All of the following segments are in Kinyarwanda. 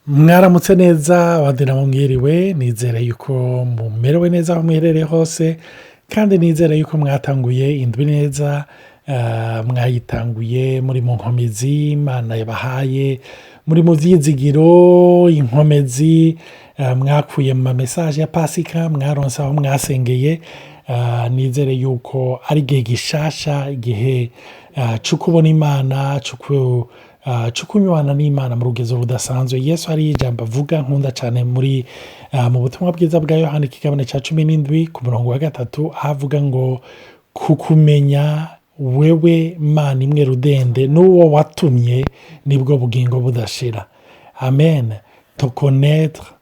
Mwaramutse neza abandi mwiriwe, nizere yuko mumerewe neza aho muherereye hose kandi nizere yuko mwatanguye indwi neza, mwayitanguye muri mu nkomezi Imana yabahaye, muri mu vyizigiro, inkomezi mwakuye mu mamesaje ya Pasika, mwaronse aho mwasengeye. Nizere yuko ari igihe gishasha, igihe co kubona Imana, co kunywana n'Imana mu rugezo rudasanzwe. Yesu hari ijambo avuga nkunda cane muri mu butumwa bwiza bwa Yohana ikigabane ca 17 ku murongo wa 3, aho avuga ngo kukumenya wewe Mana imwe rudende n'uwo watumye nibwo bugingo budashira. Amen. Te connaître,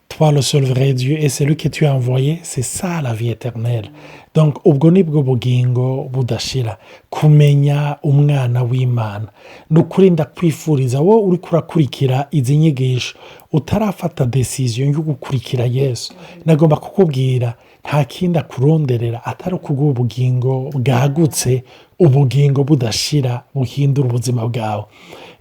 toi le seul vrai Dieu et celui que tu as envoyé, c'est ça la vie éternelle. Donc ubwo nibwo bugingo budashira, kumenya umwana w'Imana. Nukuri ndakwifuriza wowe uri kurakurikira izi nyigisho utarafata decision yo gukurikira Yesu, nagomba kukubwira nta kindi akuronderera atari ukuguha ubugingo bwagutse, ubugingo budashira buhindura ubuzima bwawe.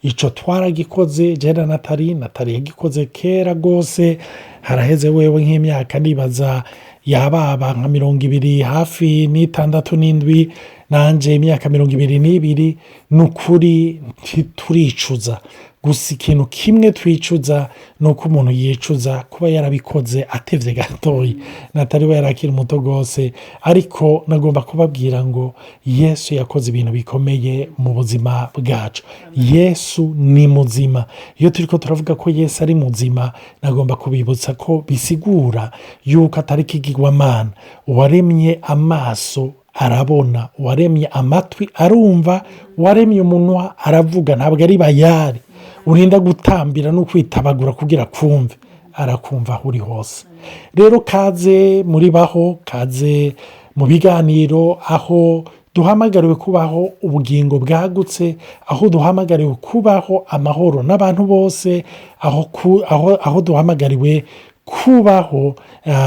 Ico twaragikoze jena Natali yagikoze kera gose, haraheze wewe nk'imyaka nibaza yababa nka 20 hafi n'itandatu n'indwi, nanje imyaka 22. Nukuri ntituricuza, gusa ikintu kimwe twicuza nuko umuntu yicuza kuba yarabikoze atevye gatoyi. Natali we yarakiri muto gose, ariko nagomba kubabwira ngo Yesu yakoze ibintu bikomeye mu buzima bwacu. Yesu ni muzima. Iyo turiko turavuga ko Yesu ari muzima, nagomba kubibutsa ko bisigura yuko atari ikigirwamana. Uwaremye amaso arabona, uwaremye amatwi arumva, uwaremye umunwa aravuga, ntabwo ari bayari urinda gutambira no kwitabagura kugira kumve, arakumva aho uri hose. Rero kaze muri baho, kaze mu biganiro aho duhamagariwe kubaho ubugingo bwagutse, aho duhamagariwe kubaho amahoro n'abantu bose, aho duhamagariwe kubaho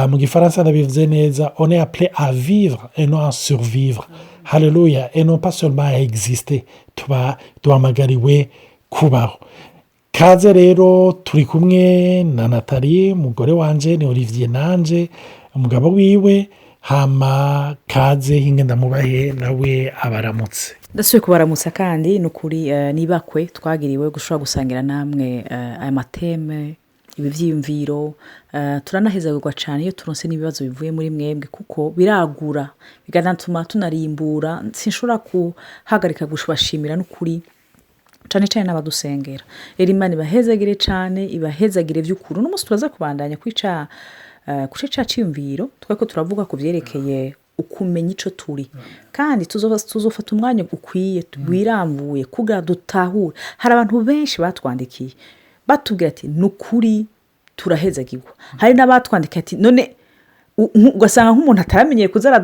mu gifaransa ndabivuze neza, on est appelé à vivre et non à survivre. Haleluya. Et non pas seulement à exister, duhamagariwe kubaho. Kaze rero turi kumwe na Natali, umugore wanje ni Olivier, nanje umugabo wiwe. Hama kaze hinge ndamubahe nawe abaramutse. Ndasubiye kubaramutsa kandi nukuri nibakwe twagiriwe gushobora gusangira namwe aya mateme, ibi vyiyumviro. Turanahezagurwa cyane iyo turonse n'ibibazo bivuye muri mwebwe, kuko biragura biganatuma tunarimbura. Sinshobora kuhagarika gushimira n'ukuri cyane cyane n'abadusengera. Imana ibahezagire cyane, ibahezagire vy'ukuri. Uno munsi turaza kubandanya kwica kuca cyiyumviro, twako turavuga ku vyerekeye ukumenya ico turi, kandi tuzofata umwanya ukwiye twirambuye kugira dutahure. Hari abantu benshi batwandikiye batubwira ati nukuri turahezagirwa. Hari n'abatwandikiye ati none ugasanga nk'umuntu ataramenyeye kuza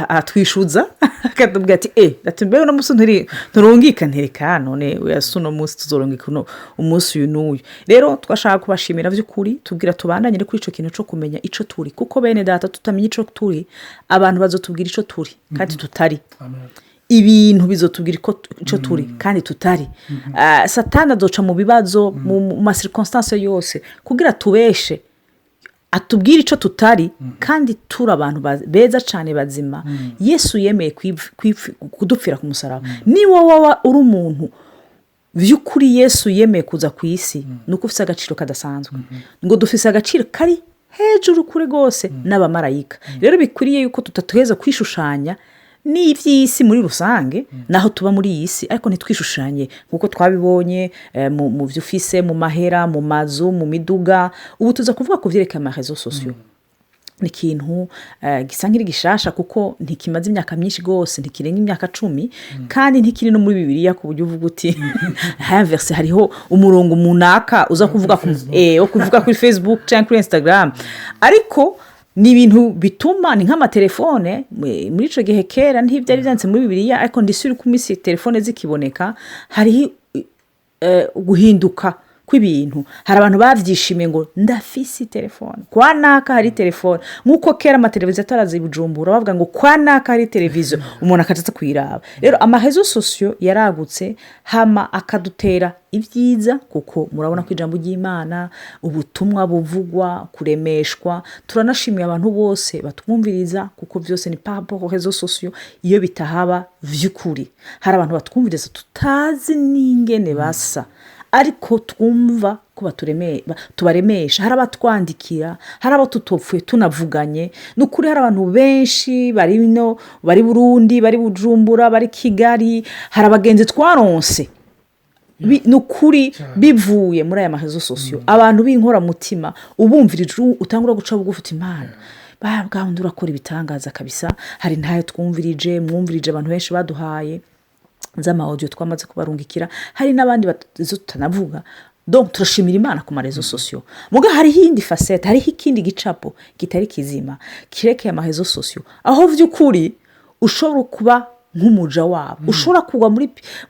atwishuza akatubwira ati datumbeho no musi nturungika ntereka none yasuno musi tuzorungika umunsi uyu n'uyu. Rero twashaka kubashimira vy'ukuri, tubwira tubandanye kuri ico kintu cyo kumenya ico turi, kuko bene data tutamenya ico turi, abantu bazotubwira ico turi kandi tutari. Ibintu bizotubwira ico turi kandi tutari. Satani azoca mu bibazo mu ma circonstances yose kugira tubeshe, atubwira ico tutari, kandi turi abantu beza cyane bazima. Yesu yemeye kudupfira ku musaraba. Ni wowe uri umuntu vy'ukuri Yesu yemeye kuza ku isi, nuko ufise agaciro kadasanzwe, ngo dufise agaciro kari hejuru kure gose n'abamarayika. Rero bikwiriye yuko tutatuheza kwishushanya n'ivy'isi muri rusange, naho tuba muri iyi si, ariko ntitwishushanye nkuko twabibonye mu vyufise, mu mahera, mu mazu, mu miduga. Ubu tuza kuvuga ku vyerekeye ama réseaux sociaux. Ni ikintu gisa nk'iri gishasha, kuko ntikimaze imyaka myinshi gose, ntikirenga imyaka 10, kandi ntikiri no muri Bibiliya ku buryo uvuga uti inverse hariho umurongo munaka uza kuvuga kuvuga kuri Facebook cyangwa kuri Instagram. Ariko ni ibintu bituma ni nk'amatelefone muri ico gihe kera ntivyari vyanditse muri Bibiliya, ariko ndisuri ku misi telefone zikiboneka hari guhinduka kw'ibintu hari abantu bavyishimiye ngo ndafise telefone kwa naka hari telefone nk'uko kera amateleviziyo ataraza i Bujumbura bavuga ngo kwa naka hari televiziyo umuntu akaza kuyiraba. Rero amarezo sosiyo yaragutse hama akadutera ibyiza kuko murabona ko ijambo ry'Imana ubutumwa buvugwa kuremeshwa. Turanashimiye abantu bose batwumviriza kuko byose ni papo rezo sosiyo iyo bitahaba vy'ukuri. Hari abantu batwumviriza tutazi n'ingene basa ariko twumva ko tubaremesha. Hari abatwandikira, hari abo tutopfuye tunavuganye. Nukuri hari abantu benshi bari Burundi, bari Bujumbura, bari Kigali, hari abagenzi twaronse nukuri bivuye muri aya marezo sosiyo. Abantu b'inkora mutima ubumvirije utangura guca bugufi uti Imana babwandi urakora ibitangaza kabisa. Hari ntayo mwumvirije abantu benshi baduhaye z'ama audio twamaze kubarungikira. Hari n'abandi tutanavuga. Donc turashimira Imana ku marezo sosiyo. Muga hari hindi facette, hari ikindi gicapo kitari kizima kirekeye amarezo sosiyo aho vy'ukuri ushobora kuba nk'umuja wabo, ushobora kugwa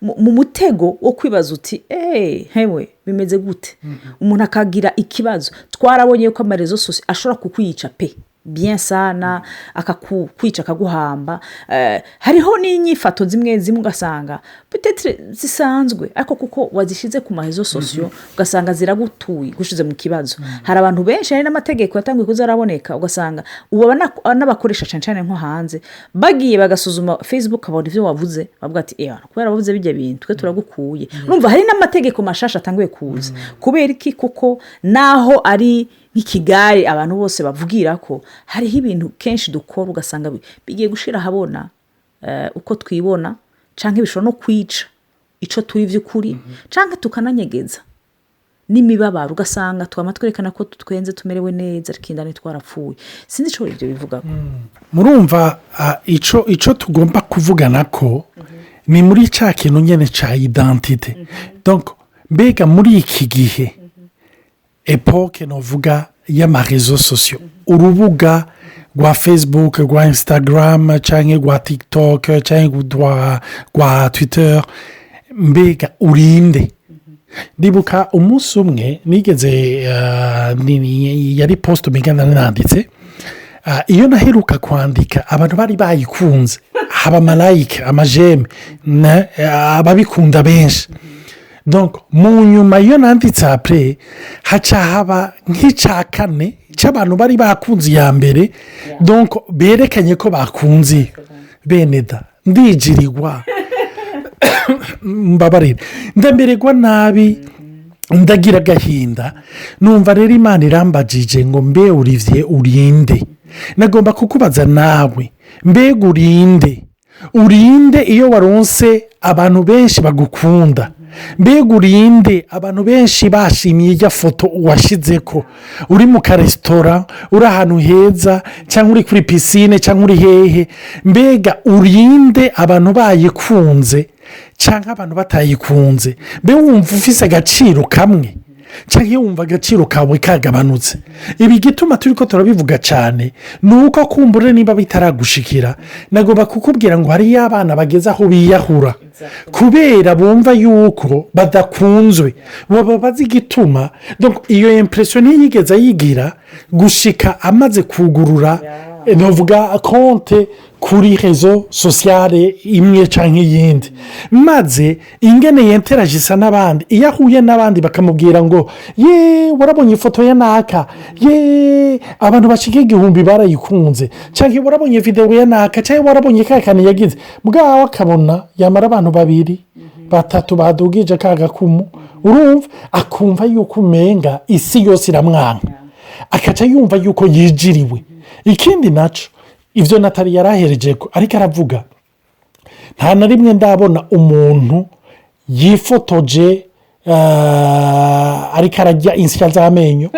mu mutego wo kwibaza uti hewe bimeze gute. Umuntu akagira ikibazo. Twarabonye ko amarezo sosiyo ashobora kukwica pe bien sana akakwica akaguhamba. Hariho n'inyifato zimwe ugasanga peut-être zisanzwe ariko kuko wazishize ku marezo sosiyo ugasanga ziragutuye gushize mu kibazo. Hari abantu benshi, hari n'amategeko yatangiye kuzaraboneka ugasanga ubona n'abakoresha cyane nko hanze bagiye bagasuzuma Facebook abona ivyo wavuze bavuga ati kubera wavuze bijya bintu twe turagukuye. Urumva hari n'amategeko mashasha atangiye kuza kubera iki kuko naho ari nk'ikigari abantu bose bavugira ko hariho ibintu kenshi dukora ugasanga bigiye gushira habona uko twibona canke bishobora no kwica ico turi vy'ukuri canke tukananyegeza n'imibabaro ugasanga twamatwerekana ko tutwenze tumerewe neza arikindane twarapfuye. Sinzi ico ibyo bivuga ko murumva ico tugomba kuvugana ko ni muri ca kintu nyene ca identité. Donc mbega muri iki gihe epoke novuga y'amarezo sosiyo, urubuga rwa Facebook, rwa Instagram canke rwa TikTok canke rwa Twitter, mbega urinde. Ndibuka umunsi umwe nigeze yari post migana nanditse iyo naheruka kwandika abantu bari bayikunze haba malayika amajeme ababikunda benshi. Donc mu nyuma iyo nanditse après haca haba nk'ica kane cy'abantu bari bakunze ya mbere. Donc berekanye ko bakunze beneda ndijirirwa mbabarira ndambererwa nabi ndagira agahinda. Numva rero Imana irambajije ngo mbe Olivier urinde. Nagomba kukubaza nawe mbega urinde iyo waronse abantu benshi bagukunda. Mbega urinde abantu benshi bashimiye ijya foto washize ko uri mu karesitora, uri ahantu heza cyangwa uri kuri pisine cyangwa uri hehe. Mbega urinde abantu bayikunze cyangwa abantu batayikunze. Mbe wumva ufise agaciro kamwe cyangwa iyo wumva agaciro kawe kagabanutse. Ibi gituma turi ko turabivuga cyane ni uko kumbure niba bitaragushikira nagomba kukubwira ngo hariyo abana bageze aho biyahura kubera bumva yuko badakunzwe baba bazi igituma. Donc iyo impression ntiyigeze yigira gushika amaze kugurura novuga konte kuri rezo sosiyale imwe canke iyindi, maze ingene yenteragisa n'abandi. Iyo ahuye n'abandi bakamubwira ngo warabonye ifoto ya naka, abantu bashika 1000 barayikunze, canke warabonye video ya naka, canke warabonye kakane yagize, bwawe akabona yamara abantu 2 3 badugije kagakumu. Urumva akumva yuko umenga isi yose iramwanka, akaca yumva yuko yijiriwe. Ikindi naco ivyo Natali yarahereje ko ariko aravuga nta na rimwe ndabona umuntu yifotoje ariko arajya insya z'amenyo.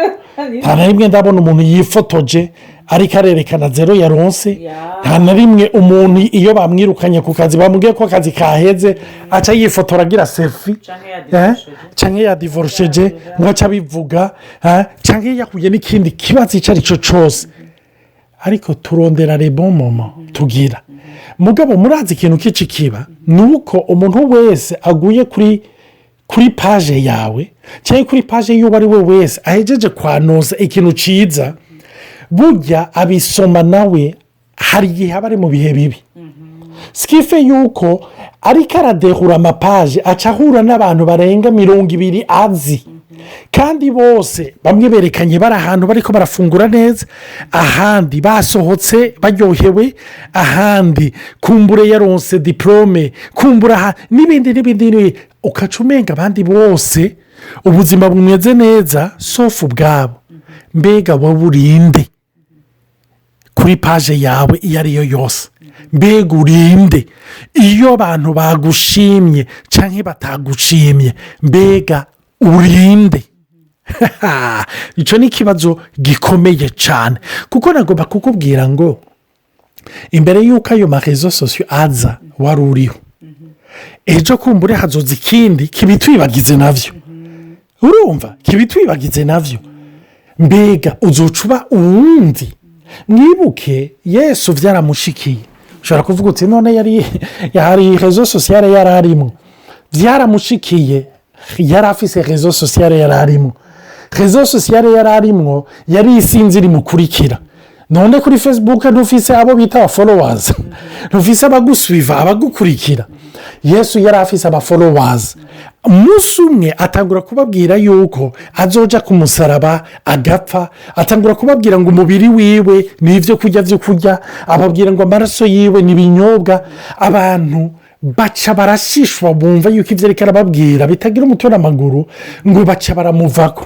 Nta na rimwe ndabona umuntu yifotoje ariko arerekana zero yaronse. Nta na rimwe umuntu iyo bamwirukanye ku kazi bamubwiye ko akazi kaheze aca yifotora agira selfie canke ya divorceje ngo aca bivuga canke yahuye n'ikindi kibazo icari cyo cyose. Ariko turondera le bon moment tugira mugabo murazi ikintu kici kiba nuko umuntu wese aguye kuri kuri paje yawe cyangwa kuri paje y'uwo ari we wese ahejeje kwanoza ikintu cyiza, burya abisoma nawe hari igihe aba ari mu bihe bibi. sikife yuko ariko aradehura amapaje aca ahura n'abantu barenga 200 azi, kandi bose bamwe berekanye bari ahantu bariko barafungura neza, ahandi basohotse baryohewe, ahandi kumbure yaronse diplome, kumbura n'ibindi ukaca umenga abandi bose ubuzima bumeze neza sofu bwabo. Mbega wowe urinde kuri paje yawe iyo ariyo yose? Mbega urinde iyo abantu bagushimye cyangwa batagushimye? Mbega urinde? Icyo ni ikibazo gikomeye cyane, kuko nagomba kukubwira ngo imbere y'uko ayo marezo sosiyo aza wari uriho, ejo kumbure hazoza ikindi kibitwibagize navyo. Urumva kibitwibagize navyo, mbega uzocuba uwundi. Mwibuke Yesu byaramushikiye, ushobora kuvuga uti none yari rezo sosiyale yari arimo, byaramushikiye yari afise rezo sosiyale yari arimo. Rezo sosiyale yari arimo yari isinzi rimukurikira. None kuri Facebook ntufise abo bita aba followers, ntufise abagusuiva abagukurikira. Yesu yari afise aba followers. Umunsi umwe atangura kubabwira yuko azoja ku musaraba agapfa, atangura kubabwira ngo umubiri wiwe ni ibyo kurya byo kurya, ababwira ngo amaraso yiwe ni ibinyobwa. Abantu baca barashishwa bumva yuko ibyo ariko arababwira bitagira umutwe n'amaguru, ngo baca baramuvako.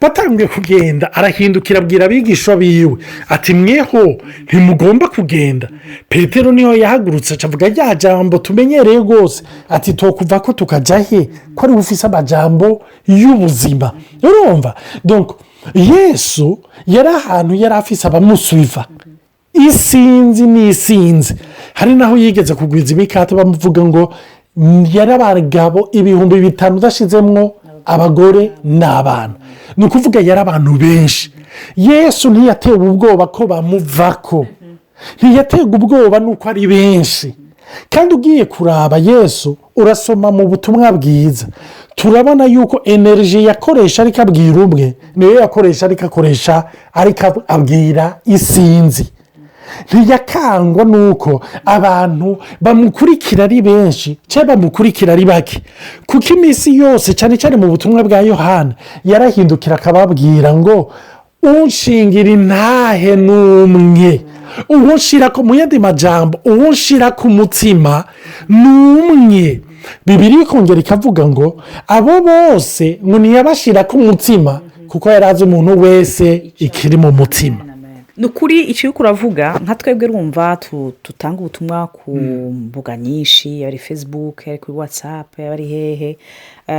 Batangiye kugenda arahindukira abwira abigishwa biwe ati mweho ntimugomba kugenda. Petero niho yahagurutse acavuga rya jambo tumenyereye rwose ati tokuva ko tukajya he, ko ari ufise amajambo y'ubuzima. Urumva? Donc Yesu yari ahantu yari afise abamusuiva isinzi n'isinzi. Hari naho yigeze kugwiza imikate bamuvuga ngo yari abagabo 5,000 udashizemwo abagore n'abana. Ni ukuvuga yari abantu benshi. Yesu ntiyatewe ubwoba ko bamuvako, ntiyatewe ubwoba nuko ari benshi. Kandi ugiye kuraba Yesu urasoma mu butumwa bwiza, turabona yuko energy yakoresha ariko abwira umwe niyo yakoresha ariko abwira isinzi. Ntiyakangwa nuko abantu bamukurikira ari benshi cyangwa bamukurikira ari bake, kuko iminsi yose cyane cyane mu butumwa bwa Yohana yarahindukira akababwira ngo unshingira intahe n'umwe, uwunshira ku muyandi majambo, uwunshira ku mutima n'umwe. Bibiliya ikongera ikavuga ngo abo bose ngo ntiyabashira ku mutima kuko yari azi umuntu wese ikiri mu mutima. Ni ukuri icyo uri kuravuga nka twebwe rumva tutanga ubutumwa ku mbuga nyinshi, ari Facebook, ari kuri WhatsApp, ari hehe.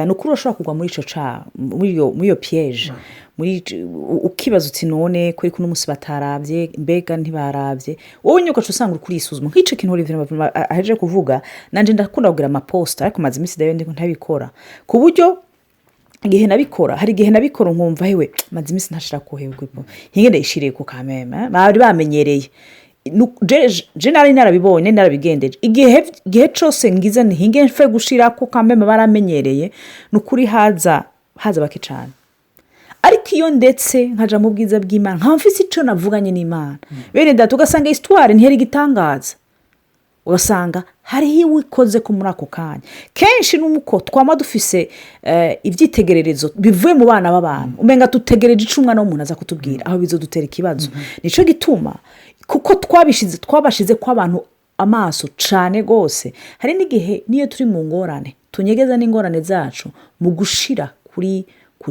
Ni ukuri urashobora kugwa muri icyo muri iyo piège, ukibaza uti none kuri kuno munsi batarabye, mbega ntibarabye. Wowe nyuko usanga uri kurisuzuma nk'icyo kintu Olivier aheje kuvuga. Nanje ndakunda kugira amapost ariko maze iminsi dayo ndiko ntabikora, ku buryo igihe nabikora hari igihe nabikora nkumva hewe maze iminsi ntashira kohebwe hinge ndayishiriye ku kameme bari bamenyereye. Je nari narabibonye narabigendeje igihe cyose ngize nhinge mfe gushira ku kameme baramenyereye. Nukuri haza bake cyane, ariko iyo ndetse nkaja mu bwiza bw'Imana nkamfise ico navuganye n'Imana bene data, ugasanga histoire ntiheri gitangaza, ugasanga hari wikoze ko muri ako kanya. Kenshi n'umuko twama dufise ibyitegererezo bivuye mu bana b'abantu, umenga tutegereje icumwana w'umuntu aza kutubwira aho bizodutera ikibazo. Nico gituma kuko twabashize ko abantu amaso cane gose, hari n'igihe niyo turi mu ngorane tunyegeza n'ingorane zacu mu gushira kuri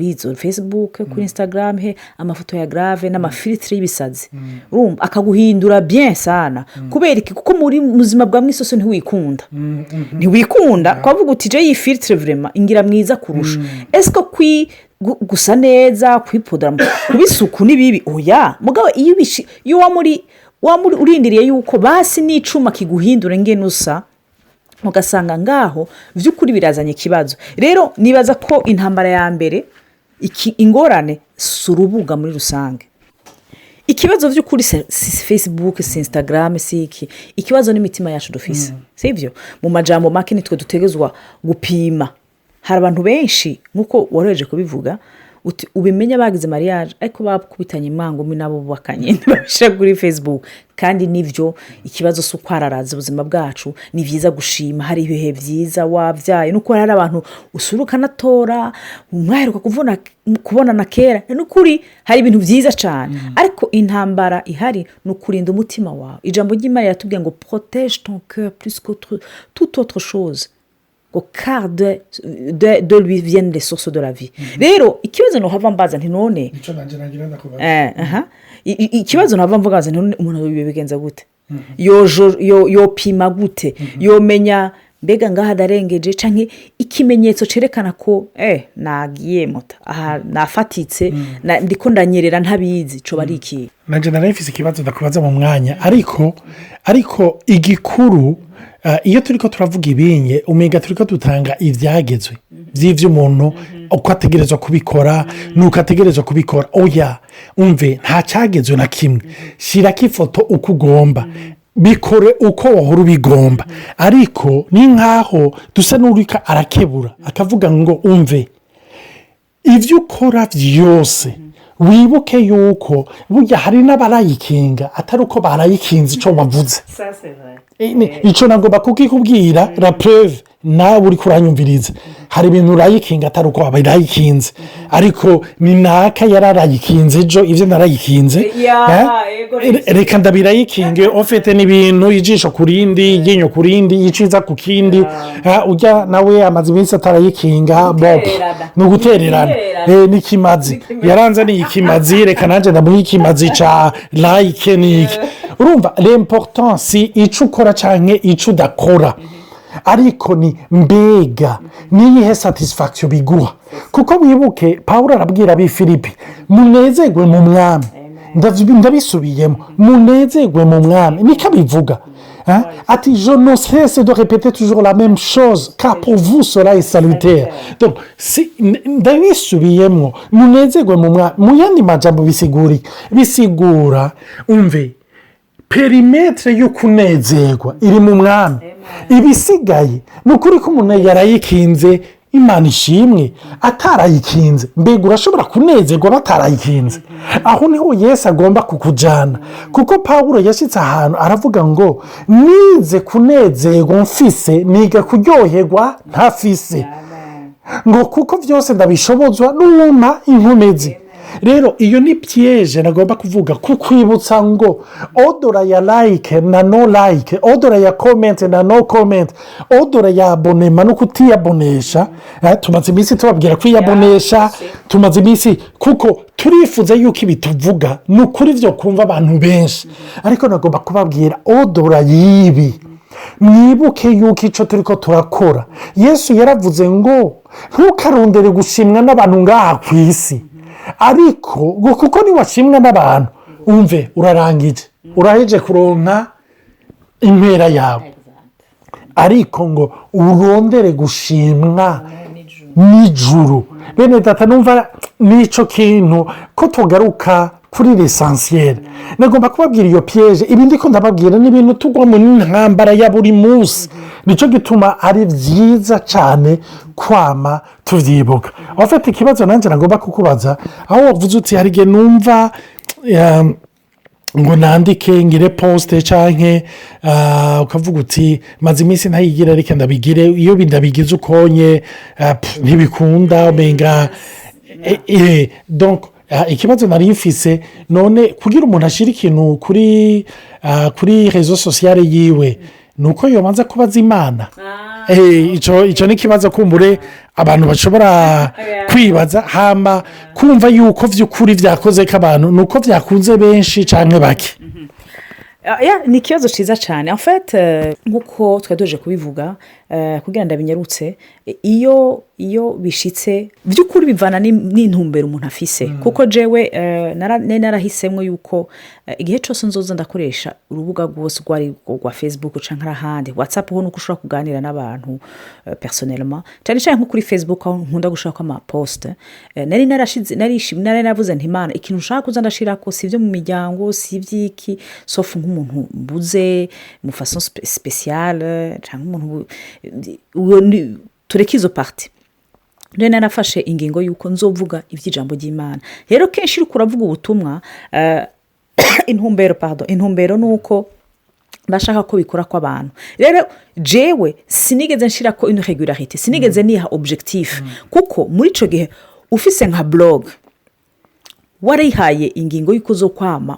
izo Facebook, kuri Instagram amafoto ya grave n'amafiltre y'ibisazi. Urumva akaguhindura bien sana, kubera iki? Kuko muri muzima bwa mwisoso ntiwikunda kwavuga uti je iyi filtre vraiment ingira mwiza kurusha. Esko gusa neza kwipodera kubisuku nibibi? Oya mugabo iyo wamuri urindiriye yuko basi n'icuma kiguhindura ngenusa, ugasanga ngaho vy'ukuri birazanye ikibazo. Rero nibaza ko intambara ya mbere ingorane surubuga muri rusange. Ikibazo vy'ukuri si Facebook, si Instagram, si iki. Ikibazo n'imitima yacu dufise. Sivyo? Mu majambo make nitwe dutegezwa gupima hari abantu benshi nk'uko wareje kubivuga ubimenya bagize mariage ariko bakubitanye imangumi nabo bubakanye ntibabishyira kuri Facebook kandi nivyo ikibazo si ukwararaza ubuzima bwacu ni byiza gushima hari ibihe byiza wabyaye nuko hari abantu usuruka natora umwaheruka kubona na kera n'ukuri hari ibintu byiza cyane ariko intambara ihari n'ukurinda umutima wawe ijambo ry'Imana yatubwiye ngo protège ton cœur plus que toute autre chose car de lui viennent les sources de la vie. Rero ikibazo no hava mbaza nti none ico nanje nagira ndakubaza ikibazo no hava mvugaza nti none umuntu bibigenza gute yo pima gute yo menya mbega ngaha darengeje canke ikimenyetso cerekana ko nagiye mota aha nafatitse ndiko ndanyerera ntabizi co bari iki nanje narifise ikibazo ndakubaza mu mwanya ariko igikuru iyo turiko turavuga ibinye umega turiko dutanga ivyagezwe vy'ivyo umuntu uko ategerezwa kubikora nuko ategerezwa kubikora oya umve nta cyagezwe na kimwe shirako ifoto uko ugomba bikore uko wahora ubigomba ariko ni nkaho dusa n'urika arakebura akavuga ngo umve ivyo ukora vyose wibuke yuko burya hari n'abarayikinga atari uko barayikinze ico wavuze ico nagomba kukikubwira la preuve nawe uri kuranyumviriza hari ibintu urayikinga atari uko barayikinze ariko ni naka yararayikinze ejo ivyo narayikinze reka ndabirayikinge ofete n'ibintu ijisho kurindi iryinyo kurindi iciza ku kindi ujya nawe amaze iminsi atarayikinga bob no gutererana n'ikimazi yaranze ni ikimazi reka nanje ndamuha ikimazi ca like niki urumva l'importance ico ukora canke ico udakora ariko ni mbega niyihe satisfaction biguha kuko wibuke Pawulo arabwira ab'Ifilipi munezerwe mu mwami ndabisubiyemo munezerwe mu mwami niko abivuga ati je ne cesse de répéter toujours la même chose car pour vous cela est salutaire donc si ndabisubiyemo munezerwe mu mwami mu yandi majambo bisigura umve perimetre y'ukunezerwa iri mu mwami ibisigaye nukuri ko umuntu yarayikinze Imana ishimwe atarayikinze mbega urashobora kunezerwa batarayikinze aho niho Yesu agomba kukujana kuko Pawulo yashitse ahantu aravuga ngo nize kunezerwa mfise niga kuryoherwa ntafise ngo kuko byose ndabishobozwa n'umpa inkomezi rero iyo ni piège nagomba kuvuga kukwibutsa ngo odora ya like na no like odora ya comment na no comment odora ya abonema no kutiyabonesha tumaze iminsi tubabwira kwiyabonesha tumaze iminsi kuko turifuza yuko ibituvuga nukuri byo kumva abantu benshi ariko nagomba kubabwira odora yibi mwibuke yuko ico turiko turakora Yesu yaravuze ngo ntukarondere gushimwa n'abantu ngaha ku isi ariko kuko niwashimwa n'abantu umve urarangije uraheje kuronka impera yawe ariko ngo urondere gushimwa n'ijuru bene data numva nico kintu ko tugaruka kuri l'essentiel nagomba kubabwira iyo piège ibindi ko ndababwira n'ibintu tugwa mu ntambara ya buri munsi nico gituma ari byiza cyane kwama tuvyibuka afite ikibazo nanje nagomba kukubaza aho wavuze uti hari igihe numva ngo nandike ngire poste canke ukavuga uti maze iminsi ntayigira ariko ndabigire iyo bindabigize ukonye ntibikunda umenga donc ikibazo nari mfise none kugira umuntu ashira ikintu kuri réseaux sociaux yiwe nuko yomanza kubaza Imana ico ni kibazo kumbure abantu bashobora kwibaza hama kumva yuko vy'ukuri vyakoze ko abantu nuko vyakunze benshi canke bake ni ikibazo cyiza cyane en fait nkuko twadoje kubivuga kugira ndabinyarutse iyo bishitse by'ukuri bivana n'intumbero umuntu afise kuko jewe narahisemwe yuko igihe cyose nzoza ndakoresha urubuga rwose rwa Facebook canke ahandi WhatsApp ho nuko ushobora kuganira n'abantu personnellement cyane cyane nko kuri Facebook aho nkunda gushaka ama post nari navuze nti Imana ikintu ushaka kuza ndashirako si byo mu miryango si ivyiki sauf nk'umuntu mbuze mu façon spéciale cyangwa umuntu tureke izo parti rero narafashe ingingo y'uko nzovuga iby'ijambo ry'Imana. Rero kenshi uri kuravuga ubutumwa intumbero ni uko bashaka ko bikora kw'abantu. Rero jewe sinigeze nshira ko une régularité, sinigeze niha objectif, kuko muri ico gihe ufise nka blog warihaye ingingo y'uko zo kwama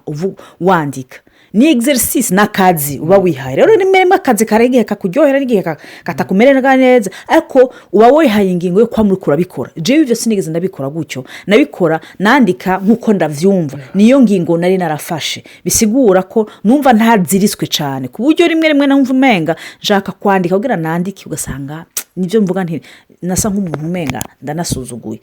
wandika, ni exercice n'akazi uba wihaye. Rero rimwe akazi karegiye kakuryohera n'igihe katakumerera neza, ariko uba wihaye ingingo yo kwamura kurabikora. Jewe ivyo sinigeze ndabikora gutyo, nabikora nandika nkuko ndavyumva, niyo ngingo nari narafashe. Bisigura ko numva ntaziriswe cyane, ku buryo rimwe numva umenga nshaka kwandika kugira nandike, ugasanga nivyo mvuga nti nasa nk'umuntu umenga ndanasuzuguye.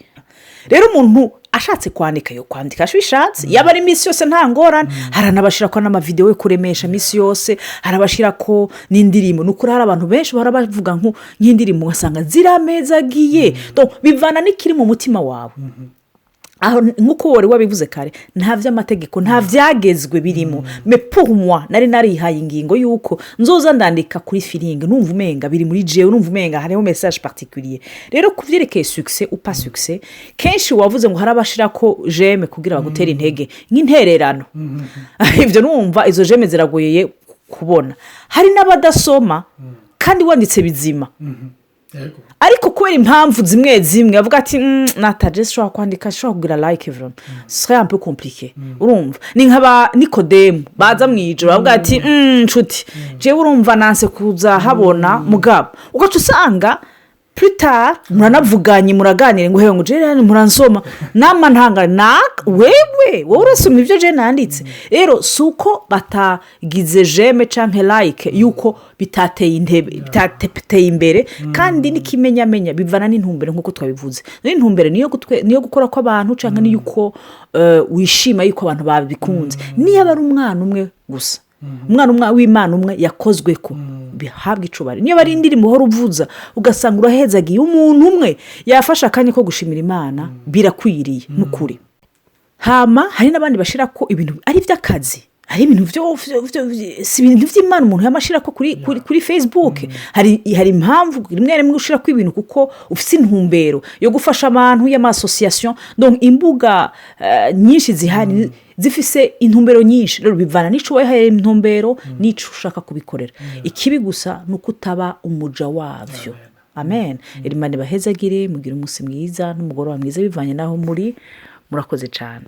Rero umuntu ashatse kwandika yo kwandika ashishatse, yaba ari misi yose nta ngorane. Haranabashira ko n'amavideo yo kuremesha misi yose, harabashira ko n'indirimbo. Nukuri hari abantu benshi barabavuga nk'indirimbo ugasanga ziramezagiye. Donc bivana n'ikiri mu mutima wawe. Aho nkuko wari wabivuze kare, nta vy'amategeko nta vyagezwe birimo. Mais pour moi nari narihaye ingingo yuko nzoza ndandika kuri feeling, numva umenga biri muri jewe, numva umenga hariho message particulier. Rero kuvyerekeye succès ou pas succès, kenshi wavuze ngo harabashira ko j'aime kugira bagutera intege nk'intererano. Ivyo numva izo j'aime ziragoyeye kubona. Hari n'abadasoma kandi wanditse bizima. Ariko kubera impamvu zimwe avuga ati nataje shobora kwandika, shobora kugira like even serait un peu compliqué. Urumva ni nk'aba Nikodemu baza mwijoro bavuga ati nshuti jewe urumva nanse kuza habona mugabo, ugaca usanga plus tard muranavuganye muraganire ngo hewe ngo je muransoma nama ntangana wewe urasoma ivyo je nanditse. Rero suko batagize j'aime canke like yuko bitateye imbere, kandi n'ikimenyamenya bivana n'intumbero nkuko twabivuze. N'intumbero niyo gukora kw'abantu canke ni yuko wishima yuko abantu babikunze. Niyo ari umwana umwe gusa, umwana w'Imana umwe yakozwe ko bihabwa icubari. Niyo bari indirimbo horo uvuza ugasanga urahezagiye umuntu umwe yafasha akanya ko gushimira Imana, birakwiriye n'ukuri. Hama hari n'abandi bashira ko ibintu ari vy'akazi, hari ibintu si ibintu vy'Imana umuntu yamashira ko kuri Facebook. Hari impamvu rimwe gushira ko ibintu kuko ufise intumbero yo gufasha abantu y'amasociation. Donc imbuga nyinshi zihari zifise intumbero nyinshi. Rero bivana n'ico wahaye intumbero n'ico ushaka kubikorera. Ikibi gusa nuko utaba umuja wavyo. Amen. Imana bahezagire, mugira umunsi mwiza n'umugoroba mwiza bivanye naho murakoze cyane.